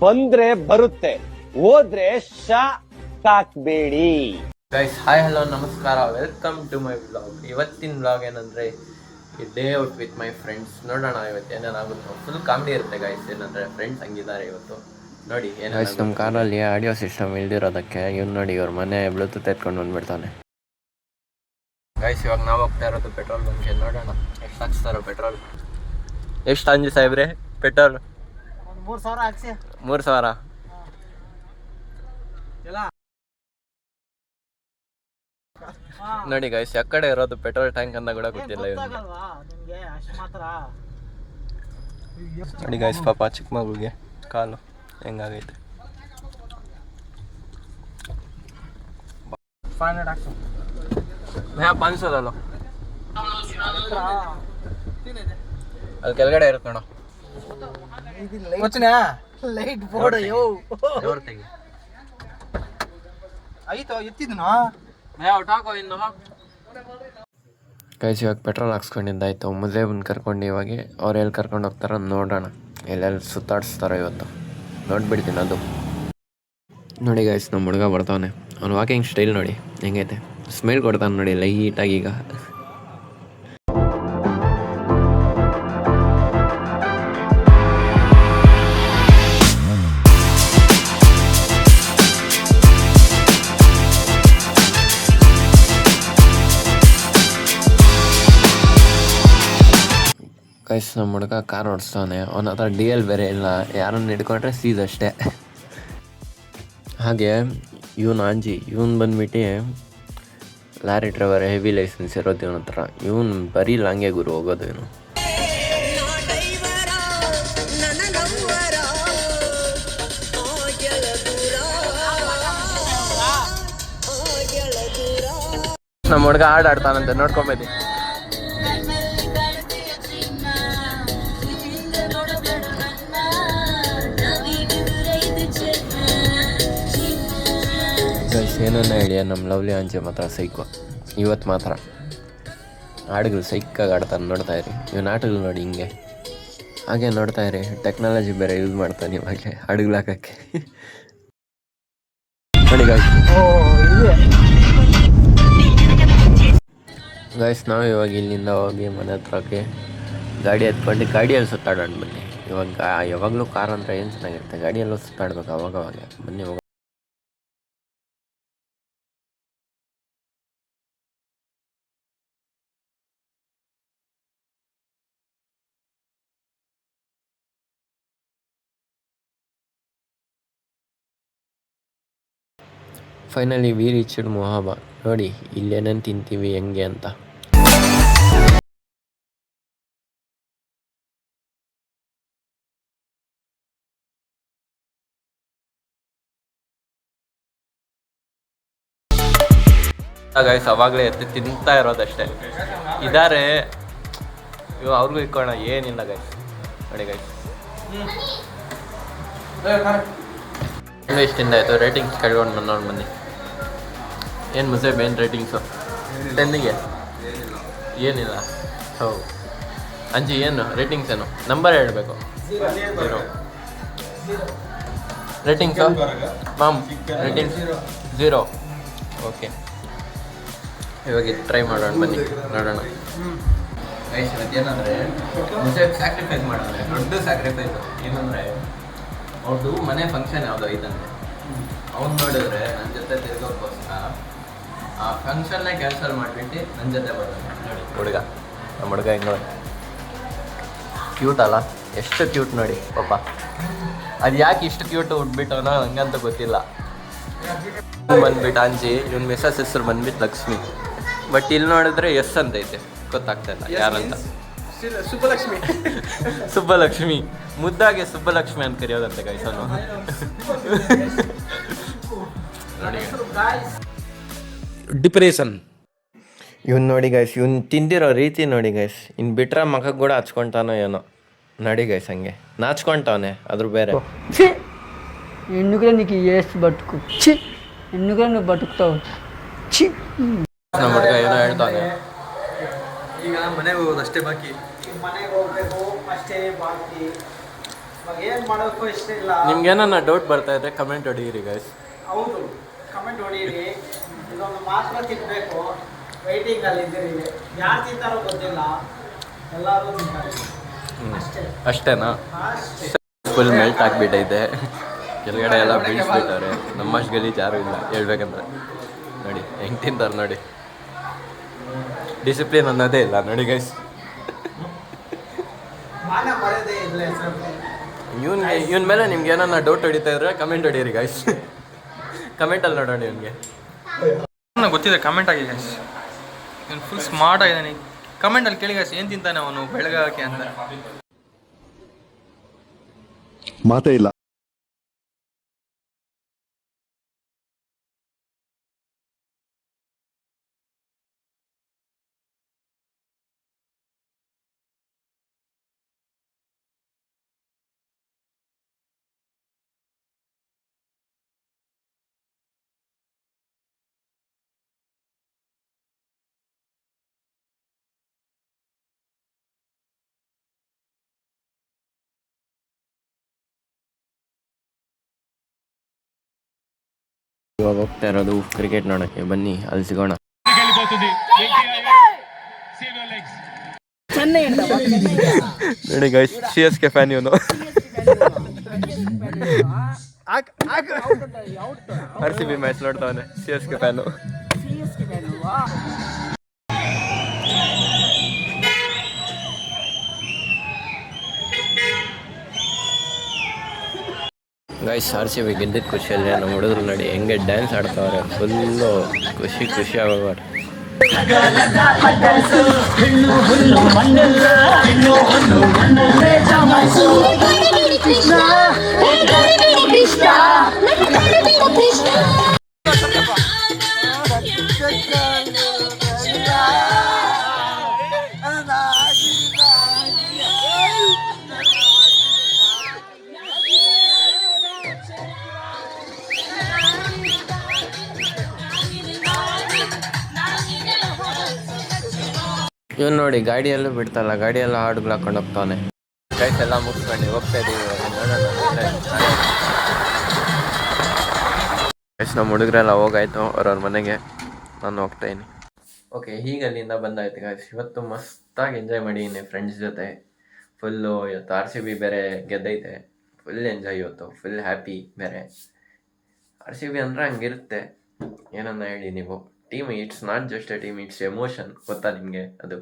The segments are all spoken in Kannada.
ಬಂದ್ರೆ ಬರುತ್ತೆ, ಹೋದ್ರೆ ಶಾಕ್ಬೇಡಿ. ಗೈಸ್ ಹಾಯ್ ಹಲೋ ನಮಸ್ಕಾರ, ವೆಲ್ಕಮ್ ಟು ಮೈ ವ್ಲಾಗ್. ಇವತ್ತಿನ ವ್ಲಾಗ್ ಏನಂದ್ರೆ day out with my friends. ನೋಡೋಣ ಇವತ್ತು ಏನೇನಾಗುತ್ತೋ. ಫುಲ್ ಕಾಮಿಡಿ ಇರುತ್ತೆ ಗೈಸ್. ಏನಂದ್ರೆ ಫ್ರೆಂಡ್ಸ್ ಹಂಗಿದ್ದಾರೆ ಇವತ್ತು. ನೋಡಿ ಗೈಸ್, ನಮ್ಮ ಕಾರಲ್ಲಿ ಆಡಿಯೋ ಸಿಸ್ಟಮ್ ಇಲ್ದಿರೋದಕ್ಕೆ ಇವ್ನು ನೋಡಿ ಇವ್ರ ಮನೆ ಬ್ಲೂಟೂತ್ ಎತ್ಕೊಂಡು ಬಂದ್ಬಿಡ್ತಾನೆ. ಗೈಸ್ ಇವಾಗ ನಾವು ಹೋಗ್ತಾ ಇರೋದು ಪೆಟ್ರೋಲ್ ಬಂಕ್ಗೆ. ನೋಡೋಣ ಎಷ್ಟು ಹಾಕ್ಸ್ತಾರೋ ಪೆಟ್ರೋಲ್. ಎಷ್ಟು ಅಂಜಿ ಸಾಹೇಬ್ರೆ ಪೆಟ್ರೋಲ್? 3,000 ಹಾಕ್ಸಿ. 3,000 ನೋಡಿ ಗೈಸ್, ಯಾಕಡೆ ಇರೋದು ಪೆಟ್ರೋಲ್ ಟ್ಯಾಂಕ್ ಅಂತ ಕೂಡ ಗೊತ್ತಿಲ್ಲ ಇವ್ನಿಗೆ. ನೋಡಿ ಗೈಸ್, ಪಾಪ ಚಿಕ್ಕ ಮಗುಗೆ ಕಾಲು ಹೆಂಗಾಗೈತೆ. 500 ಅಲ್ಲ, ಅಲ್ಲಿ ಕೆಳಗಡೆ ಇರುತ್ತೆ ನೋಡು. ಲೈಟ್ ಬೋರ್ಡ್ ತೆಗಿ. ಆಯ್ತು ಎತ್ತಿದ್ನ ಗೈಸ್ ಇವಾಗ ಪೆಟ್ರೋಲ್ ಹಾಕ್ಸ್ಕೊಂಡಿದ್ದಾಯ್ತು. ಮೊದಲೇ ಬಂದು ಕರ್ಕೊಂಡು ಇವಾಗ ಅವ್ರು ಎಲ್ಲಿ ಕರ್ಕೊಂಡು ಹೋಗ್ತಾರೋ ನೋಡೋಣ. ಎಲ್ಲೆಲ್ಲಿ ಸುತ್ತಾಡಿಸ್ತಾರೋ ಇವತ್ತು ನೋಡ್ಬಿಡ್ತೀನಿ ಅದು. ನೋಡಿ ಗೈಸ್, ನಮ್ಮ ಹುಡುಗ ಬರ್ತಾವನೆ. ಅವ್ನು ವಾಕಿಂಗ್ ಸ್ಟೈಲ್ ನೋಡಿ ಹೆಂಗೈತೆ. ಸ್ಮೆಲ್ ಕೊಡ್ತಾನೆ ನೋಡಿ ಲೈಟಾಗಿ. ಈಗ ಗೈಸ್, ನಮ್ಮ ಹುಡುಗ ಕಾರ್ ಓಡಿಸ್ತಾನೆ. ಅವನ ಹತ್ರ DL ಬೇರೆ ಇಲ್ಲ, ಯಾರನ್ನು ಹಿಡ್ಕೊಂಡ್ರೆ ಸೀಸ್ ಅಷ್ಟೇ. ಹಾಗೆ ಇವನು ಆಂಜಿ, ಇವನು ಬಂದ್ಬಿಟ್ಟು ಲಾರಿ ಡ್ರೈವರ್, ಹೆವಿ ಲೈಸೆನ್ಸ್ ಇರೋದು ಇವನ ಹತ್ರ. ಇವನು ಬರೀ ಲಾಂಗೆ ಗುರು ಹೋಗೋದು ಇವನು. ನಮ್ಮ ಹುಡುಗ ಹಾಡು ಆಡ್ತಾನಂತೆ, ನೋಡ್ಕೊಂಬೇಡಿ. ಗೈಸ್ ಏನನ್ನ ಹೇಳಿ, ನಮ್ಮ ಲವ್ಲಿ ಆಂಜಿ ಮಾತ್ರ ಸೈಕೋ. ಇವತ್ತು ಮಾತ್ರ ಹಾಡುಗಳು ಸೈಕಾಗಿ ಆಡ್ತಾನೆ. ನೋಡ್ತಾ ಇರಿ ಇವನು ಆಟಗಳು ನೋಡಿ ಹಿಂಗೆ. ಹಾಗೆ ನೋಡ್ತಾ ಇರಿ, ಟೆಕ್ನಾಲಜಿ ಬೇರೆ ಯೂಸ್ ಮಾಡ್ತಾನೆ ಇವಾಗಲೇ ಹಾಡುಗಳು ಹಾಕೋಕ್ಕೆ. ನೋಡಿ ಗೈಸ್, ನಾವು ಇವಾಗ ಇಲ್ಲಿಂದ ಹೋಗಿ ಮನೆ ಹತ್ರಕ್ಕೆ ಗಾಡಿ ಎತ್ಕೊಂಡು ಗಾಡಿಯಲ್ಲಿ ಸುತ್ತಾಡೋಣ ಬನ್ನಿ. ಇವಾಗ ಯಾವಾಗಲೂ ಕಾರ್ ಅಂದರೆ ಏನು ಚೆನ್ನಾಗಿರುತ್ತೆ, ಗಾಡಿಯಲ್ಲೂ ಸುತ್ತಾಡ್ಬೇಕು ಅವಾಗವಾಗ. ಬನ್ನಿ ಹೋಗ. Finally we reached Mohaba. ನೋಡಿ ಇಲ್ಲೇನೇನು ತಿಂತೀವಿ ಹೆಂಗೆ ಅಂತ. ಗೈಸ್ ಅವಾಗಲೇ ಎತ್ತಿ ತಿಂತಾ ಇರೋದಷ್ಟೇ. ಇದಾರೆ ಇವು ಅವ್ರಿಗೂ ಇಕ್ಕೋಣ, ಏನಿಲ್ಲ ಗೈಸ್. ನೋಡಿ ಗೈಸ್ ಎಷ್ಟು ತಿಂದಾಯಿತು. ರೇಟಿಂಗ್ಸ್ ಕಳ್ಕೊಂಡು ನೋಡಿ ಬನ್ನಿ. ಏನು ಮುಸೇಬ್, ಏನು ರೇಟಿಂಗ್ಸು 10ಗೆ? ಏನಿಲ್ಲ. ಹೌದು ಅಂಜಿ, ಏನು ರೇಟಿಂಗ್ಸ್? ಏನು ನಂಬರ್ ಹೇಳಬೇಕು? 0 ರೇಟಿಂಗ್ಸು ಮಾಮ್? ರೇಟಿಂಗ್ಸ್ 0. ಓಕೆ, ಇವಾಗ ಟ್ರೈ ಮಾಡೋಣ ಬನ್ನಿ, ನೋಡೋಣ. ಗೈಸ್ ಏನಂದರೆ ಮುಸೇಬ್ ಸ್ಯಾಕ್ರಿಫೈಸ್ ಮಾಡ್ತಾರೆ, ದೊಡ್ಡ ಸ್ಯಾಕ್ರಿಫೈಸ್. ಏನಂದರೆ ಅವ್ರದ್ದು ಮನೆ ಫಂಕ್ಷನ್ ಯಾವುದೋ ಐತಂತೆ. ಅವ್ನು ನೋಡಿದ್ರೆ ನನ್ನ ಜೊತೆ ತಿರ್ಗೋಕ್ಕೋಸ್ಕರ ಆ ಫಂಕ್ಷನ್ನೇ ಕ್ಯಾನ್ಸಲ್ ಮಾಡಿಬಿಟ್ಟು ನನ್ನ ಜೊತೆ ಬರ್ತಾನೆ. ನೋಡಿ ಹುಡುಗ, ನಮ್ಮ ಹುಡುಗ ಹಿಂಗೆ ನೋಡಿ ಕ್ಯೂಟ್ ಅಲ್ಲ? ಎಷ್ಟು ಕ್ಯೂಟ್ ನೋಡಿ ಪಾಪ. ಅದು ಯಾಕೆ ಇಷ್ಟು ಕ್ಯೂಟ್ ಉಟ್ಬಿಟ್ಟವನೋ ಹಂಗಂತ ಗೊತ್ತಿಲ್ಲ. ಬಂದ್ಬಿಟ್ಟು ಅಂಜಿ, ಇವನ್ ಮಿಸಸ್ ಹೆಸರು ಬಂದ್ಬಿಟ್ಟು ಲಕ್ಷ್ಮಿ. ಬಟ್ ಇಲ್ಲಿ ನೋಡಿದ್ರೆ ಎಸ್ ಅಂತ ಐತೆ, ಗೊತ್ತಾಗ್ತಾ ಇಲ್ಲ ಯಾರಂತ. ಸುಬ್ಬಲಕ್ಷ್ಮಿ, ಮುದ್ದಾಗೆ ಸುಬ್ಬಲಕ್ಷ್ಮಿ ಅಂತ ಕರೆಯೋದಂತೆ ಗೈಸ್ ಅವನು. ಡಿಪ್ರೆಷನ್ ಇವ್ನು ನೋಡಿ ಗೈಸ್, ಇವ್ನು ತಿಂದಿರೋ ರೀತಿ ನೋಡಿ ಗೈಸ್. ಇನ್ನು ಬಿಟ್ರೆ ಮಖಕ್ಕೆ ಕೂಡ ಹಚ್ಕೊತಾನೋ ಏನೋ ನೋಡಿ ಗೈಸ್. ಹಂಗೆ ನಾಚ್ಕೊತಾವನೆ, ಅದ್ರ ಬೇರೆ. ఎందుకురా నీకు ఏసి బతుకు చి ఎందుకురా నువ్వు బతుకుతావు చి. ನಮ್ಮ ಹುಡುಗ ಏನೋ ಹೇಳ್ತಾನೆ. ಈಗ ಮನೆಗೆ ಹೋಗೋದು ಅಷ್ಟೇ ಬಾಕಿ. ಮನೆಗೆ ಹೋಗ್ಬೇಕು ಅಷ್ಟೇ ಬಾಕಿ. ಏನು ಮಾಡೋಕ್ಕೂ ಇಷ್ಟ ಇಲ್ಲ. ನಿಮ್ಗೆ ಏನನ್ನ ಡೌಟ್ ಬರ್ತಾ ಇದ್ರೆ ಕಮೆಂಟ್ ಹೊಡೀರಿ ಗೈಸ್. ಹೌದು, ಕಮೆಂಟ್ ಹೊಡೀರಿ. ಇದೊಂದು ಮಾತ್ರ ತಿನ್ನಬೇಕು. ವೆಯ್ಟಿಂಗಲ್ಲಿ ಇದ್ದೀರಿ. ಯಾರು ತಿಂತಾರೋ ಗೊತ್ತಿಲ್ಲ, ಎಲ್ಲರೂ ತಿಂತಾರೆ ಅಷ್ಟೇ. ಅಷ್ಟೇನಾ? ಅಷ್ಟೇ. ಫುಲ್ ಮೆಲ್ಟ್ ಆಗಿಬಿಟ್ಟೈತೆ. ಕೆಳಗಡೆ ಎಲ್ಲ ಬೀಳಿಸ್ಬಿಟ್ಟವ್ರೆ. ನಮ್ಮಷ್ಟು ಗಲೀಜು ಯಾರೂ ಇಲ್ಲ ಹೇಳ್ಬೇಕಂದ್ರೆ. ನೋಡಿ ಹೆಂಗೆ ತಿಂತಾರೆ ನೋಡಿ. ಡಿಸಿಪ್ಲಿನ್ ಅನ್ನೋದೇ ಇಲ್ಲ ನೋಡಿ ಗೈಸ್. ಮಾನ ಮರ್ಯಾದೆ ಇಲ್ಲ ಹೆಸರು. ಇವನ್ ಮೇಲೆ ನಿಮ್ಗೆ ಏನನ್ನ ಡೌಟ್ ಹೊಡಿತಾ ಇದ್ರೆ ಕಮೆಂಟ್ ಹೊಡೀರಿ ಗೈಸ್. ಕಮೆಂಟಲ್ಲಿ ನೋಡೋಣ ಇವನಿಗೆ. ನನಗೆ ಗೊತ್ತಿದೆ, ಕಮೆಂಟ್ ಆಗಿ ಗೈಸ್. ಇವನು ಫುಲ್ ಸ್ಮಾರ್ಟ್ ಆಗಿದ್ದಾನೆ. ಕಮೆಂಟಲ್ಲಿ ಕೇಳಿ ಗೈಸ್, ಏನು ತಿಂತಾನೆ ಅವನು ಬೆಳಗಾಕೆ ಅಂತ. ಮಾತೇ ಇಲ್ಲ. ಇವಾಗ ಹೋಗ್ತಾ ಇರೋದು ಕ್ರಿಕೆಟ್ ನೋಡೋಕ್ಕೆ. ಬನ್ನಿ ಅಲ್ಲಿ ಸಿಗೋಣ. ನೋಡಿ ಗೈಸ್, CSK ಫ್ಯಾನ್ ಇವನು. RCB ಮ್ಯಾಚ್ ನೋಡ್ತಾವನೆ. CSK fan. ಗೈಸ್, RCB ಗೆದ್ದಿದ್ದ ಖುಷಿಯಲ್ಲೇ ನಮ್ಮ ಹುಡುಗರು ನೋಡಿ ಹೆಂಗೆ ಡ್ಯಾನ್ಸ್ ಆಡ್ತಾವ್ರೆ. ಫುಲ್ಲು ಖುಷಿ ಆಗೋವ್ರೆ. ಇವನು ನೋಡಿ ಗಾಡಿಯಲ್ಲೂ ಬಿಡ್ತಲ್ಲ, ಗಾಡಿಯೆಲ್ಲ ಹಾಡುಗಳು ಹಾಕೊಂಡು ಹೋಗ್ತಾನೆ. ಗೈಸ್ ಎಲ್ಲ ಮುಗಿಸ್ಕೊಂಡು ಹೋಗ್ತಾ ಇದ್ದೀವಿ. ಗೈಸ್ ನಮ್ಮ ಹುಡುಗರೆಲ್ಲ ಹೋಗಾಯ್ತು ಅವ್ರವ್ರ ಮನೆಗೆ. ನಾನು ಹೋಗ್ತಾ ಇದ್ದೀನಿ. ಓಕೆ, ಹೀಗೆ ಅಲ್ಲಿಂದ ಬಂದಾಯ್ತು ಗೈಸ್. ಇವತ್ತು ಮಸ್ತಾಗಿ ಎಂಜಾಯ್ ಮಾಡಿದ್ದೀನಿ ಫ್ರೆಂಡ್ಸ್ ಜೊತೆ. ಫುಲ್ಲು ಇವತ್ತು RCB ಬೇರೆ ಗೆದ್ದೈತೆ. ಫುಲ್ ಎಂಜಾಯ್ ಇವತ್ತು, ಫುಲ್ ಹ್ಯಾಪಿ. ಬೇರೆ RCB ಅಂದರೆ ಹಂಗಿರುತ್ತೆ, ಏನನ್ನ ಹೇಳಿ ನೀವು. Team it's not just A team, it's emotion. ಗೊತ್ತಾ ನಿಮಗೆ ಅದು?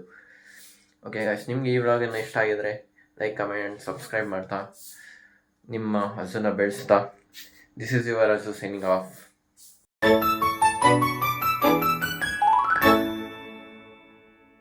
ಓಕೆ ಗೈಸ್, ನಿಮಗೆ ಈ ವ್ಲಾಗನ್ನು ಇಷ್ಟ ಆಗಿದ್ರೆ ಲೈಕ್, ಕಮೆಂಟ್, ಸಬ್ಸ್ಕ್ರೈಬ್ ಮಾಡ್ತಾ ನಿಮ್ಮ ಹಸುನ ಬೆಳೆಸ್ತಾ. ದಿಸ್ ಈಸ್ ಯುವರ್ ಹಸು ಸೈನಿಂಗ್ ಆಫ್.